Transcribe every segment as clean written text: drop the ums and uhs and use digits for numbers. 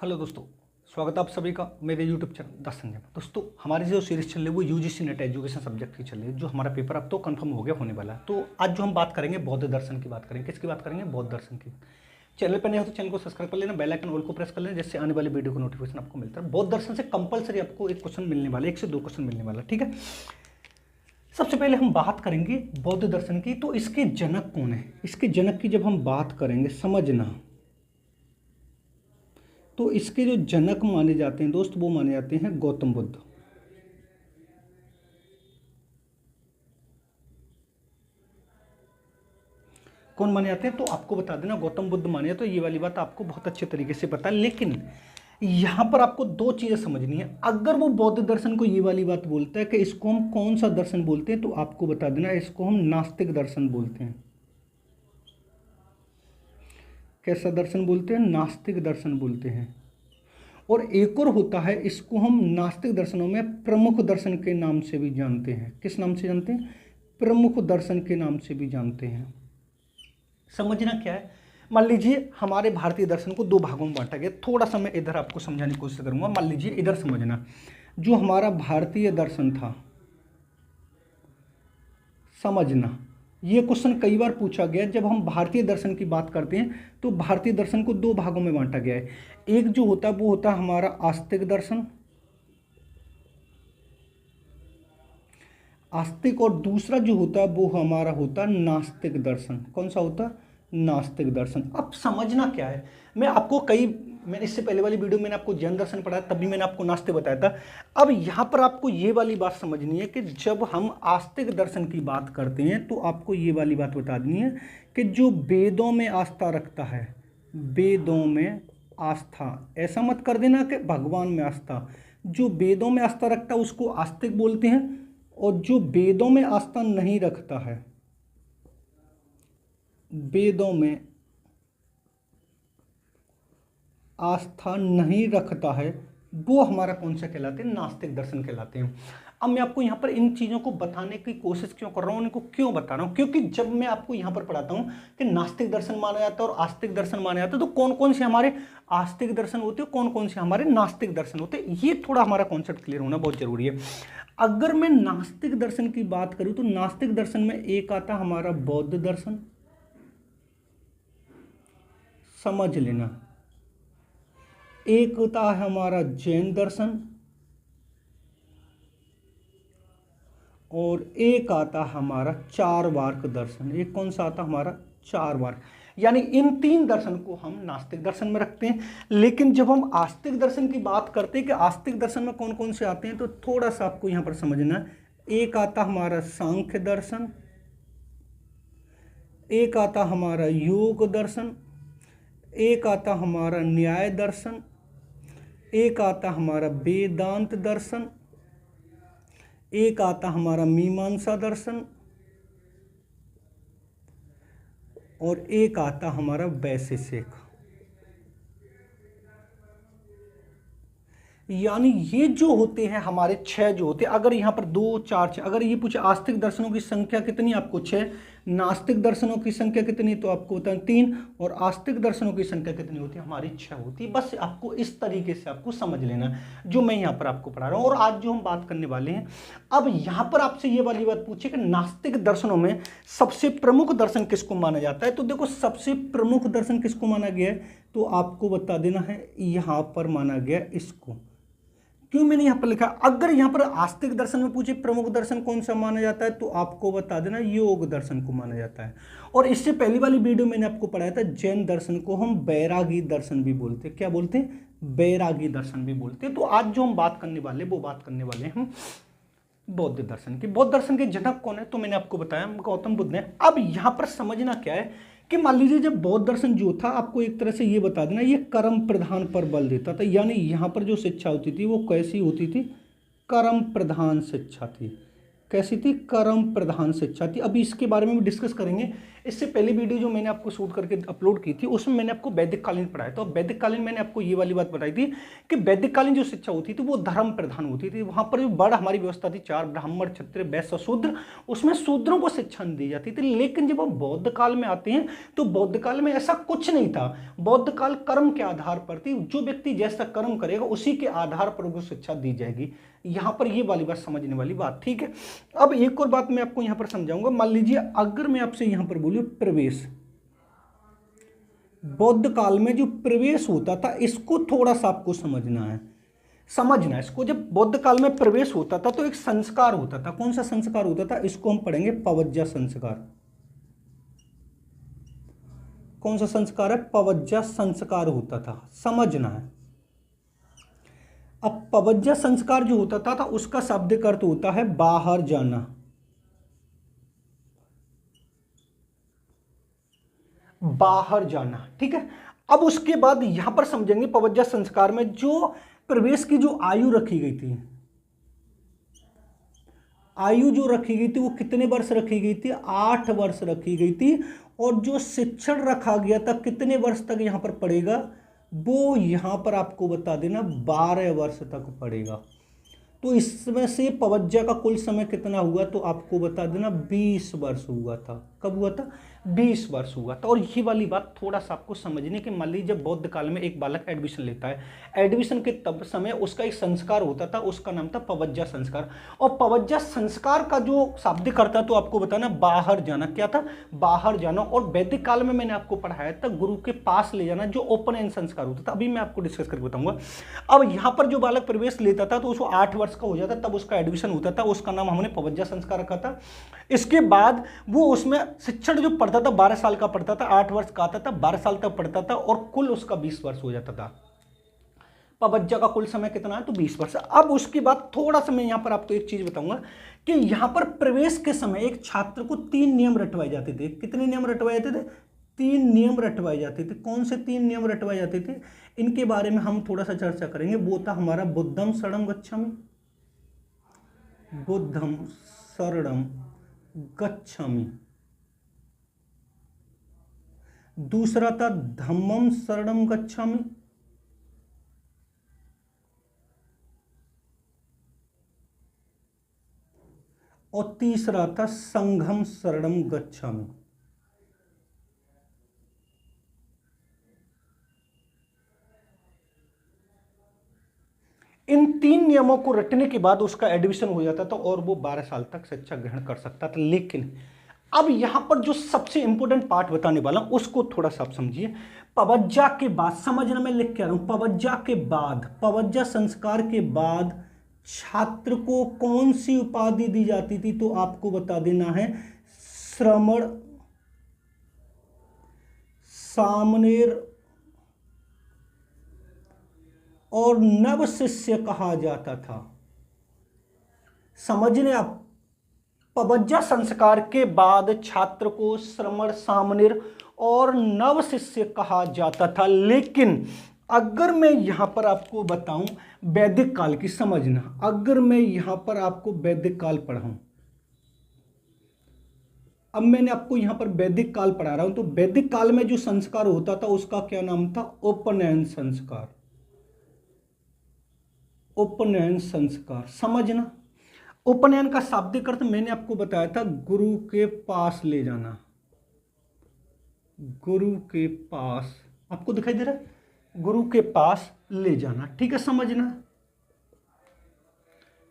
Hello दोस्तों, स्वागत है आप सभी का मेरे यूट्यूब चैनल दर्शन में। दोस्तों, हमारी जो सीरीज चल रही है वो यूजीसी नेट एजुकेशन सब्जेक्ट की चल रही है, जो हमारा पेपर अब तो कंफर्म हो गया होने वाला है। तो आज जो हम बात करेंगे बौद्ध दर्शन की बात करेंगे। किसकी बात करेंगे? बौद्ध दर्शन की। चैनल पर नहीं हो तो चैनल को सब्सक्राइब कर लेना, बेल आइकन ऑल को प्रेस कर लेना, जिससे आने वाली वीडियो को नोटिफिकेशन आपको मिलता है। बौद्ध दर्शन से कंपलसरी आपको एक क्वेश्चन मिलने वाला है, 1 से 2 क्वेश्चन मिलने वाला, ठीक है। सबसे पहले हम बात करेंगे बौद्ध दर्शन की। तो इसके जनक कौन है? इसके जनक की जब हम बात करेंगे समझना, तो इसके जो जनक माने जाते हैं दोस्त, वो माने जाते हैं गौतम बुद्ध। कौन माने जाते हैं? तो आपको बता देना, गौतम बुद्ध माने। तो ये वाली बात आपको बहुत अच्छे तरीके से पता है, लेकिन यहां पर आपको 2 चीजें समझनी है। अगर वो बौद्ध दर्शन को ये वाली बात बोलता है कि इसको हम कौन सा दर्शन बोलते हैं, तो आपको बता देना इसको हम नास्तिक दर्शन बोलते हैं। कैसा दर्शन बोलते हैं? नास्तिक दर्शन बोलते हैं। और एक और होता है, इसको हम नास्तिक दर्शनों में प्रमुख दर्शन के नाम से भी जानते हैं। किस नाम से जानते हैं? प्रमुख दर्शन के नाम से भी जानते हैं। समझना क्या है, मान लीजिए हमारे भारतीय दर्शन को 2 भागों में बांटा गया। थोड़ा सा मैं इधर आपको समझाने की कोशिश करूंगा। मान लीजिए इधर समझना, जो हमारा भारतीय दर्शन था, समझना ये क्वेश्चन कई बार पूछा गया। जब हम भारतीय दर्शन की बात करते हैं तो भारतीय दर्शन को 2 भागों में बांटा गया है। एक जो होता है वो होता है हमारा आस्तिक दर्शन, आस्तिक, और दूसरा जो होता है वो हमारा होता है नास्तिक दर्शन। कौन सा होता है? नास्तिक दर्शन। अब समझना क्या है, मैंने इससे पहले वाली वीडियो में मैंने आपको जैन दर्शन पढ़ाया, तब भी मैंने आपको नास्तिक बताया था। अब यहाँ पर आपको ये वाली बात समझनी है कि जब हम आस्तिक दर्शन की बात करते हैं तो आपको ये वाली बात बता देनी है कि जो वेदों में आस्था रखता है, वेदों में आस्था, ऐसा मत कर देना कि भगवान में आस्था, जो वेदों में आस्था रखता है उसको आस्तिक बोलते हैं, और जो वेदों में आस्था नहीं रखता है, वेदों में आस्था नहीं रखता है, वो हमारा कौन सा कहलाते हैं? नास्तिक दर्शन कहलाते हैं। अब मैं आपको यहाँ पर इन चीज़ों को बताने की कोशिश क्यों कर रहा हूँ, इनको क्यों बता रहा हूँ? क्योंकि जब मैं आपको यहाँ पर पढ़ाता हूँ कि नास्तिक दर्शन माना जाता है और आस्तिक दर्शन माना जाता है, तो कौन कौन से हमारे आस्तिक दर्शन होते हैं, कौन कौन से हमारे नास्तिक दर्शन होते हैं, ये थोड़ा हमारा कॉन्सेप्ट क्लियर होना बहुत जरूरी है। अगर मैं नास्तिक दर्शन की बात करूँ तो नास्तिक दर्शन में एक आता हमारा बौद्ध दर्शन, समझ लेना। एक होता है हमारा जैन दर्शन, और एक आता हमारा चार्वाक दर्शन। एक कौन सा आता हमारा? चार्वाक। यानी इन 3 दर्शन को हम नास्तिक दर्शन में रखते हैं। लेकिन जब हम आस्तिक दर्शन की बात करते हैं कि आस्तिक दर्शन में कौन कौन से आते हैं, तो थोड़ा सा आपको यहां पर समझना है। एक आता हमारा सांख्य दर्शन, एक आता हमारा योग दर्शन, एक आता हमारा न्याय दर्शन, एक आता हमारा वेदांत दर्शन, एक आता हमारा मीमांसा दर्शन, और एक आता हमारा वैशेषिक। यानी ये जो होते हैं हमारे 6 जो होते हैं। अगर यहाँ पर 2, 4, 6, अगर ये पूछे आस्तिक दर्शनों की संख्या कितनी, आपको 6, नास्तिक दर्शनों की संख्या कितनी, तो आपको होता है 3, और आस्तिक दर्शनों की संख्या कितनी होती है? हमारी 6 होती है। बस आपको इस तरीके से आपको समझ लेना जो मैं यहाँ पर आपको पढ़ा रहा हूँ। और आज जो हम बात करने वाले हैं, अब यहाँ पर आपसे ये वाली बात पूछे कि नास्तिक दर्शनों में सबसे प्रमुख दर्शन किसको माना जाता है, तो देखो सबसे प्रमुख दर्शन किसको माना गया है, तो आपको बता देना है यहाँ पर माना गया इसको। क्यों मैंने यहां पर लिखा? अगर यहां पर आस्तिक दर्शन में पूछे प्रमुख दर्शन कौन सा माना जाता है, तो आपको बता देना योग दर्शन को माना जाता है। और इससे पहली वाली वीडियो मैंने आपको पढ़ाया था, जैन दर्शन को हम बैरागी दर्शन भी बोलते हैं। क्या बोलते हैं? बैरागी दर्शन भी बोलते हैं। तो आज जो हम बात करने वाले, वो बात करने वाले हैं हम बौद्ध दर्शन की। बौद्ध दर्शन के जनक कौन है? तो मैंने आपको बताया गौतम बुद्ध ने। अब यहां पर समझना क्या है कि मान लीजिए जब बौद्ध दर्शन जो था, आपको एक तरह से ये बता देना, ये कर्म प्रधान पर बल देता था। यानी यहाँ पर जो शिक्षा होती थी वो कैसी होती थी? कर्म प्रधान शिक्षा थी। कैसी थी? कर्म प्रधान शिक्षा थी। अभी इसके बारे में भी डिस्कस करेंगे। इससे पहली वीडियो जो मैंने आपको शूट करके अपलोड की थी उसमें मैंने आपको वैदिक कालीन पढ़ाया। तो वैदिक कालीन मैंने आपको ये वाली बात बताई थी कि वैदिक कालीन जो शिक्षा होती थी वो धर्म प्रधान होती थी। वहां पर जो बड़ हमारी व्यवस्था थी, 4 ब्राह्मण, क्षत्रिय, वैश्य, शूद्र, उसमें शूद्रों को शिक्षा दी जाती थी। लेकिन जब हम बौद्ध काल में आते हैं तो बौद्ध काल में ऐसा कुछ नहीं था। बौद्ध काल कर्म के आधार पर थी। जो व्यक्ति जैसा कर्म करेगा उसी के आधार पर वो शिक्षा दी जाएगी। यहां पर ये वाली बात समझने वाली बात, ठीक है। अब एक और बात मैं आपको यहां पर समझाऊंगा। मान लीजिए अगर मैं आपसे यहां पर बोलूं प्रवेश, बौद्ध काल में जो प्रवेश होता था इसको थोड़ा सा आपको समझना है। इसको, जब बौद्ध काल में प्रवेश होता था तो एक संस्कार होता था। कौन सा संस्कार होता था? इसको हम पढ़ेंगे पवज्जा संस्कार। कौन सा संस्कार है? पवज्जा संस्कार होता था, समझना है। अब पवज्जा संस्कार जो होता था उसका शाब्दिक अर्थ होता है बाहर जाना। बाहर जाना, ठीक है। अब उसके बाद यहां पर समझेंगे पवज्जा संस्कार में जो प्रवेश की जो आयु रखी गई थी, आयु जो रखी गई थी वो कितने वर्ष रखी गई थी? 8 वर्ष रखी गई थी। और जो शिक्षण रखा गया था कितने वर्ष तक यहां पर पड़ेगा? वो यहां पर आपको बता देना 12 वर्ष तक पड़ेगा। तो इसमें से पवज्जा का कुल समय कितना हुआ? तो आपको बता देना 20 वर्ष हुआ था। कब हुआ था? 20 वर्ष हुआ था। और ये वाली बात थोड़ा सा आपको समझने के, मान लीजिए जब बौद्ध काल में एक बालक एडमिशन लेता है, एडमिशन के तब समय उसका एक संस्कार होता था, उसका नाम था पवज्जा संस्कार। और पवज्जा संस्कार का जो शाब्दिक अर्थ था तो आपको बताना बाहर जाना। क्या था? बाहर जाना। और वैदिक काल में मैंने आपको पढ़ाया था गुरु के पास ले जाना, जो ओपन एंड संस्कार होता था। अभी मैं आपको डिस्कस करके बताऊंगा। अब यहां पर जो बालक प्रवेश लेता था तो उसको 8 वर्ष का हो जाता, तब उसका एडमिशन होता था। उसका नाम हमने पवज्जा संस्कार रखा था। इसके बाद वो उसमें शिक्षण जो पढ़ता था 12 साल का पढ़ता था, 8 वर्ष का आता था, 12 साल तक पढ़ता था और कुल उसका 20 वर्ष हो जाता था। पवज्जा का कुल समय कितना है? तो 20 वर्ष। अब उसके बाद थोड़ा सा मैं यहां पर आपको एक चीज बताऊंगा कि यहां पर प्रवेश के समय एक छात्र को 3 नियम रटवाए जाते थे। कितने नियम रटवाए जाते थे? 3 नियम रटवाए जाते थे। कौन से 3 नियम रटवाए जाते थे? इनके बारे में हम थोड़ा सा चर्चा करेंगे। वो था हमारा बुद्धम शरणम गच्छामि, बुद्धम शरणम गच्छामि। दूसरा था धम्मम शरणम गच्छामि। और तीसरा था संघम शरणम गच्छामि। इन 3 नियमों को रटने के बाद उसका एडमिशन हो जाता था और वो 12 साल तक शिक्षा ग्रहण कर सकता था। लेकिन अब यहां पर जो सबसे इंपॉर्टेंट पार्ट बताने वाला हूं उसको थोड़ा सा आप समझिए। पवज्जा के बाद, समझना, मैं लिख के आ रहा हूं, पवज्जा के बाद, पवज्जा संस्कार के बाद छात्र को कौन सी उपाधि दी जाती थी? तो आपको बता देना है श्रमण सामनेर और नव शिष्य कहा जाता था। समझने आप, पवज्जा संस्कार के बाद छात्र को श्रमण सामनेर और नव शिष्य कहा जाता था। लेकिन अगर मैं यहां पर आपको बताऊं वैदिक काल की, समझना, अगर मैं यहां पर आपको वैदिक काल पढ़ाऊं, अब मैंने आपको यहां पर वैदिक काल पढ़ा रहा हूं, तो वैदिक काल में जो संस्कार होता था उसका क्या नाम था? उपनयन संस्कार। उपनयन संस्कार, समझना। उपनयन का शाब्दिक अर्थ मैंने आपको बताया था गुरु के पास ले जाना। गुरु के पास, आपको दिखाई दे रहा है? गुरु के पास ले जाना, ठीक है, समझना,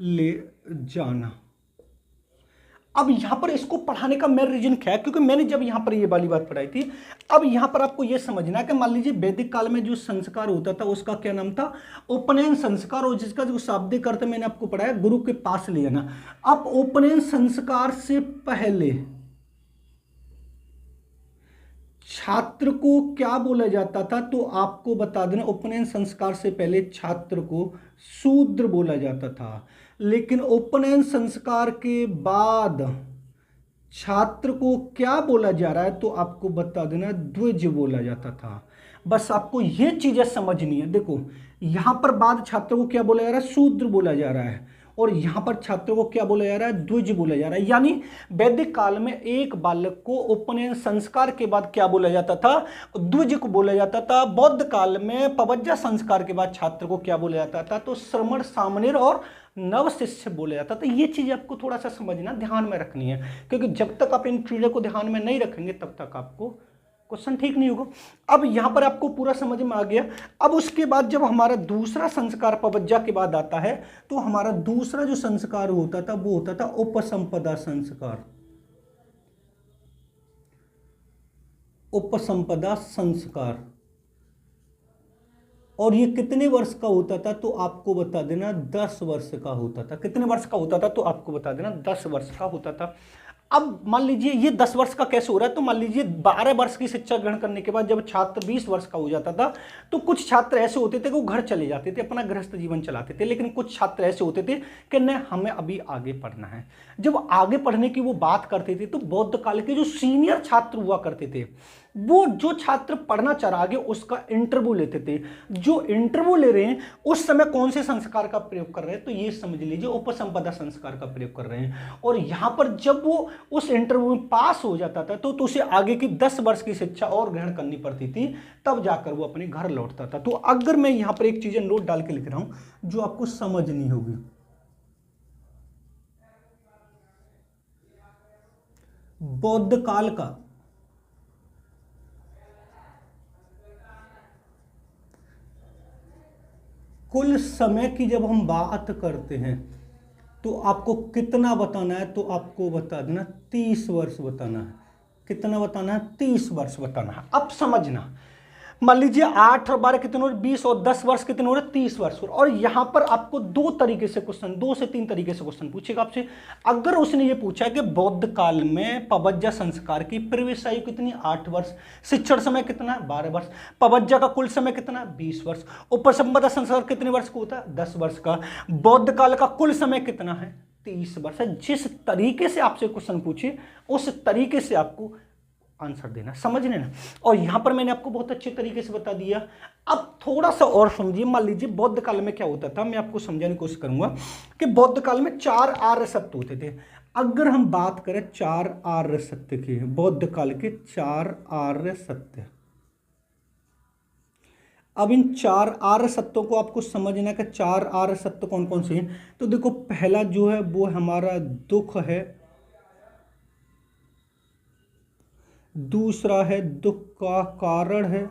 ले जाना। अब यहां पर इसको पढ़ाने का मेरा रीजन क्या है? क्योंकि मैंने जब यहां पर ये वाली बात पढ़ाई थी, अब यहां पर आपको यह समझना है कि मान लीजिए वैदिक काल में जो संस्कार होता था उसका क्या नाम था? उपनयन संस्कार। और जिसका जो शाब्दिक अर्थ मैंने आपको पढ़ाया गुरु के पास ले जाना। अब उपनयन संस्कार से पहले छात्र को क्या बोला जाता था? तो आपको बता देना, उपनयन संस्कार से पहले छात्र को शूद्र बोला जाता था। लेकिन उपनयन संस्कार के बाद छात्र को क्या बोला जा रहा है? तो आपको बता देना द्विज बोला जाता था। बस आपको ये चीजें समझनी है। देखो यहां पर बाद छात्र को क्या बोला जा रहा है? शूद्र बोला जा रहा है। और यहाँ पर छात्रों को क्या बोला जा रहा है, द्विज बोला जा रहा है। यानी वैदिक काल में एक बालक को उपनयन संस्कार के बाद क्या बोला जाता था, द्विज को बोला जाता था। बौद्ध काल में पवज्जा संस्कार के बाद छात्र को क्या बोला जाता था, तो श्रमण, सामनेर और नव शिष्य बोला जाता था। ये चीज आपको थोड़ा सा समझना, ध्यान में रखनी है, क्योंकि जब तक आप इन चीजों को ध्यान में नहीं रखेंगे तब तक आपको क्वेश्चन ठीक नहीं होगा। अब यहां पर आपको पूरा समझ में आ गया। अब उसके बाद जब हमारा दूसरा संस्कार पवज्जा के बाद आता है, तो हमारा दूसरा जो संस्कार होता था वो होता था उपसंपदा संस्कार। उपसंपदा संस्कार, और ये कितने वर्ष का होता था, तो आपको बता देना 10 वर्ष का होता था। कितने वर्ष का होता था, तो आपको बता देना 10 वर्ष का होता था। अब मान लीजिए ये 10 वर्ष का कैसे हो रहा है, तो मान लीजिए 12 वर्ष की शिक्षा ग्रहण करने के बाद जब छात्र 20 वर्ष का हो जाता था, तो कुछ छात्र ऐसे होते थे कि वो घर चले जाते थे, अपना गृहस्थ जीवन चलाते थे। लेकिन कुछ छात्र ऐसे होते थे कि नहीं, हमें अभी आगे पढ़ना है। जब आगे पढ़ने की वो बात करते थे, तो बौद्ध काल के जो सीनियर छात्र हुआ करते थे, वो जो छात्र पढ़ना चाह रहा है उसका इंटरव्यू लेते थे। जो इंटरव्यू ले रहे हैं उस समय कौन से संस्कार का प्रयोग कर रहे हैं, तो ये समझ लीजिए उपसंपदा संस्कार का प्रयोग कर रहे हैं। और यहां पर जब वो उस इंटरव्यू में पास हो जाता था, तो उसे आगे की 10 वर्ष की शिक्षा और ग्रहण करनी पड़ती थी, तब जाकर वो अपने घर लौटता था। तो अगर मैं यहां पर एक चीजें नोट डाल के लिख रहा हूं जो आपको समझनी होगी, बौद्ध काल का कुल समय की जब हम बात करते हैं, तो आपको कितना बताना है, तो आपको बता देना 30 वर्ष बताना है। कितना बताना है, 30 वर्ष बताना है। अब समझना, मान लीजिए 8 और 12 कितने हो रहे, 20, और 10 वर्ष कितने हो रहे, 30 वर्ष। और यहां पर आपको दो तरीके से क्वेश्चन, 2 से 3 तरीके से क्वेश्चन पूछेगा आपसे। अगर उसने ये पूछा कि बौद्ध काल में पवज्जा संस्कार की प्रवेश आयु कितनी, 8 वर्ष, शिक्षण समय कितना है, 12 वर्ष, पवज्जा का कुल समय कितना है, 20 वर्ष, उपसंपदा संस्कार कितने वर्ष का होता है, 10 वर्ष का, बौद्ध काल का कुल समय कितना है, 30 वर्ष है। जिस तरीके से आपसे क्वेश्चन पूछे उस तरीके से आपको आंसर देना, समझने ना। और यहां पर मैंने आपको बहुत अच्छे तरीके से बता दिया। अब थोड़ा सा और समझिए। मान लीजिए बौद्ध काल में क्या होता था, मैं आपको समझाने की कोशिश करूंगा कि बौद्ध काल में 4 आर्य सत्य होते थे। अगर हम बात करें 4 आर्य सत्य की, बौद्ध काल के 4 आर्य सत्य, अब इन 4 आर्य सत्यों को आपको समझना है कि 4 आर्य सत्य कौन कौन से हैं। तो देखो, पहला जो है वो हमारा दुख है, दूसरा है दुख का कारण है,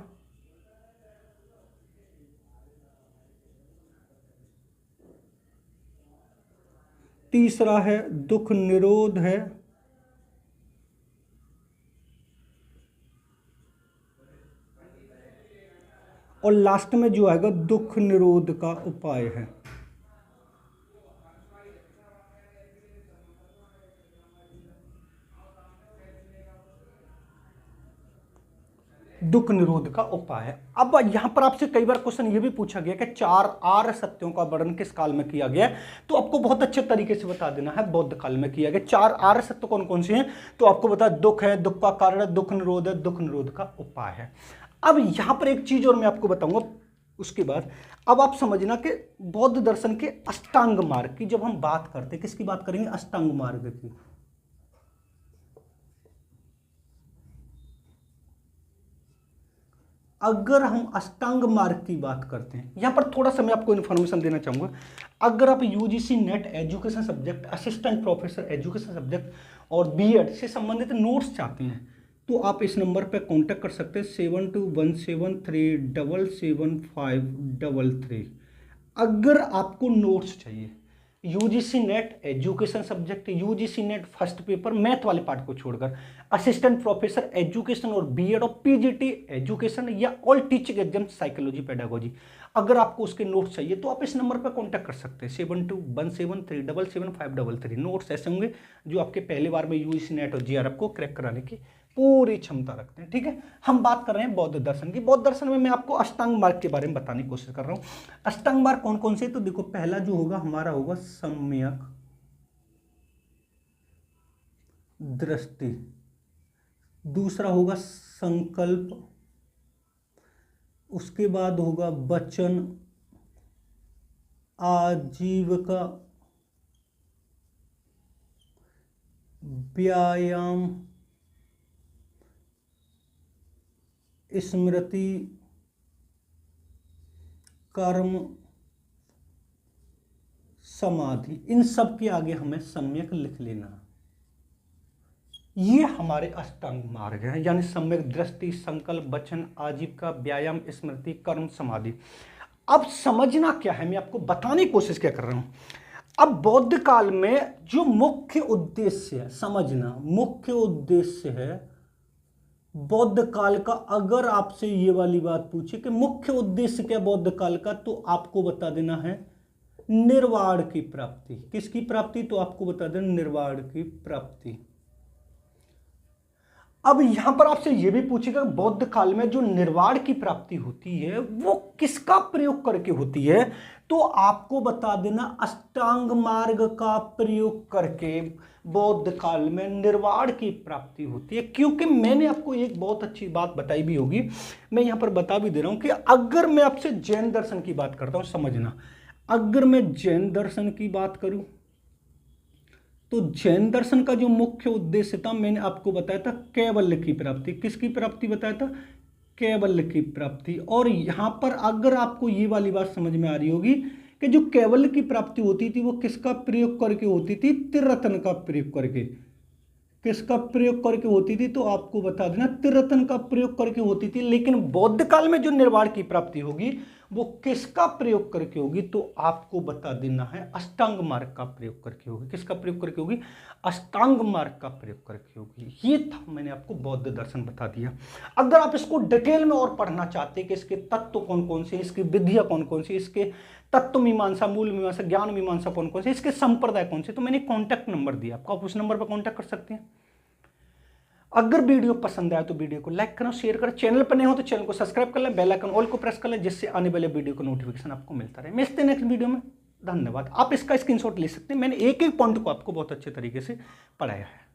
तीसरा है दुख निरोध है, और लास्ट में जो आएगा दुख निरोध का उपाय है। दुख निरोध का उपाय है। अब यहां पर आपसे कई बार क्वेश्चन ये भी पूछा गया कि 4 आर्य सत्यों का वर्णन किस काल में किया गया है, तो आपको बहुत अच्छे तरीके से बता देना है बौद्ध काल में किया गया। 4 आर्य सत्य कौन कौन से हैं, तो आपको बता, दुख है, दुख का कारण है, दुख निरोध है, दुख निरोध का उपाय है। अब यहां पर एक चीज और मैं आपको बताऊंगा उसके बाद। अब आप समझना कि बौद्ध दर्शन के अष्टांग मार्ग की जब हम बात करते हैं, किसकी बात करेंगे, अष्टांग मार्ग की। अगर हम अष्टांग मार्ग की बात करते हैं, यहां पर थोड़ा सा मैं आपको इन्फॉर्मेशन देना चाहूंगा। अगर आप UGC net education subject, assistant professor education subject और बीएड से संबंधित नोट्स चाहते हैं, तो आप इस नंबर पर कांटेक्ट कर सकते हैं 7217377533। अगर आपको नोट्स चाहिए UGC net education subject, UGC net first paper math वाले पार्ट को छोड़कर, असिस्टेंट प्रोफेसर एजुकेशन और बीएड और पीजीटी एजुकेशन या all teaching exam psychology pedagogy, अगर आपको उसके नोट्स चाहिए तो आप इस नंबर पर कांटेक्ट कर सकते हैं 7217377533। नोट्स ऐसे होंगे जो आपके पहले बार में यूजीसी नेट और जीआरएफ को क्रैक कराने की पूरी क्षमता रखते हैं। ठीक है, हम बात कर रहे हैं बौद्ध दर्शन की। बौद्ध दर्शन में मैं आपको अष्टांग मार्ग के बारे में बताने की कोशिश कर रहा हूं। अष्टांग मार्ग कौन कौन से, तो देखो, पहला जो होगा हमारा होगा सम्यक दृष्टि, दूसरा होगा संकल्प, उसके बाद होगा वचन, आजीविका, व्यायाम स्मृति कर्म समाधि, इन सब के आगे हमें सम्यक लिख लेना। ये हमारे अष्टांग मार्ग हैं, यानी सम्यक दृष्टि, संकल्प, वचन, आजीविका, व्यायाम, स्मृति, कर्म, समाधि। अब समझना क्या है, मैं आपको बताने की कोशिश क्या कर रहा हूं। अब बौद्ध काल में जो मुख्य उद्देश्य है, समझना, मुख्य उद्देश्य है बौद्ध काल का। अगर आपसे ये वाली बात पूछे कि मुख्य उद्देश्य क्या बौद्ध काल का, तो आपको बता देना है निर्वाण की प्राप्ति। किसकी प्राप्ति? तो आपको बता देना निर्वाण की प्राप्ति। अब यहां पर आपसे यह भी पूछेगा बौद्ध काल में जो निर्वाण की प्राप्ति होती है वो किसका प्रयोग करके होती है, तो आपको बता देना अष्टांग मार्ग का प्रयोग करके बौद्ध काल में निर्वाण की प्राप्ति होती है। क्योंकि मैंने आपको एक बहुत अच्छी बात बताई भी होगी, मैं यहां पर बता भी दे रहा हूं कि अगर मैं आपसे जैन दर्शन की बात करता हूं, समझना, अगर मैं जैन दर्शन की बात करूं तो जैन दर्शन का जो मुख्य उद्देश्य था मैंने आपको बताया था कैवल्य की प्राप्ति। किसकी प्राप्ति बताया था? कैवल्य की प्राप्ति। और यहां पर अगर आपको ये वाली बात समझ में आ रही होगी कि जो कैवल्य की प्राप्ति होती थी वो किसका प्रयोग करके होती थी? त्रिरत्न का प्रयोग करके। किसका प्रयोग करके होती थी? तो आपको बता देना त्रिरत्न का प्रयोग करके होती थी। लेकिन बौद्ध काल में जो निर्वाण की प्राप्ति होगी वो किसका प्रयोग करके होगी? तो आपको बता देना है अष्टांग मार्ग का प्रयोग करके होगी। किसका प्रयोग करके होगी? अष्टांग मार्ग का प्रयोग करके होगी। ये था, मैंने आपको बौद्ध दर्शन बता दिया। अगर आप इसको डिटेल में और पढ़ना चाहते हैं कि इसके तत्व कौन कौन से, इसकी विधियां कौन कौन सी, इसके तत्व मीमांसा, मूल मीमांसा, ज्ञान मीमांसा कौन कौन से, इसके संप्रदाय कौन से, तो मैंने कॉन्टैक्ट नंबर दिया आपको, आप उस नंबर पर कॉन्टैक्ट कर सकते हैं। अगर वीडियो पसंद आया तो वीडियो को लाइक करो, शेयर करो, चैनल पर नहीं हो तो चैनल को सब्सक्राइब कर लें, बेल आइकन ऑल को प्रेस कर लें, जिससे आने वाले वीडियो का नोटिफिकेशन आपको मिलता रहे। मिलते हैं नेक्स्ट वीडियो में। धन्यवाद। आप इसका स्क्रीनशॉट ले सकते हैं, मैंने एक एक पॉइंट को आपको बहुत अच्छे तरीके से पढ़ाया है।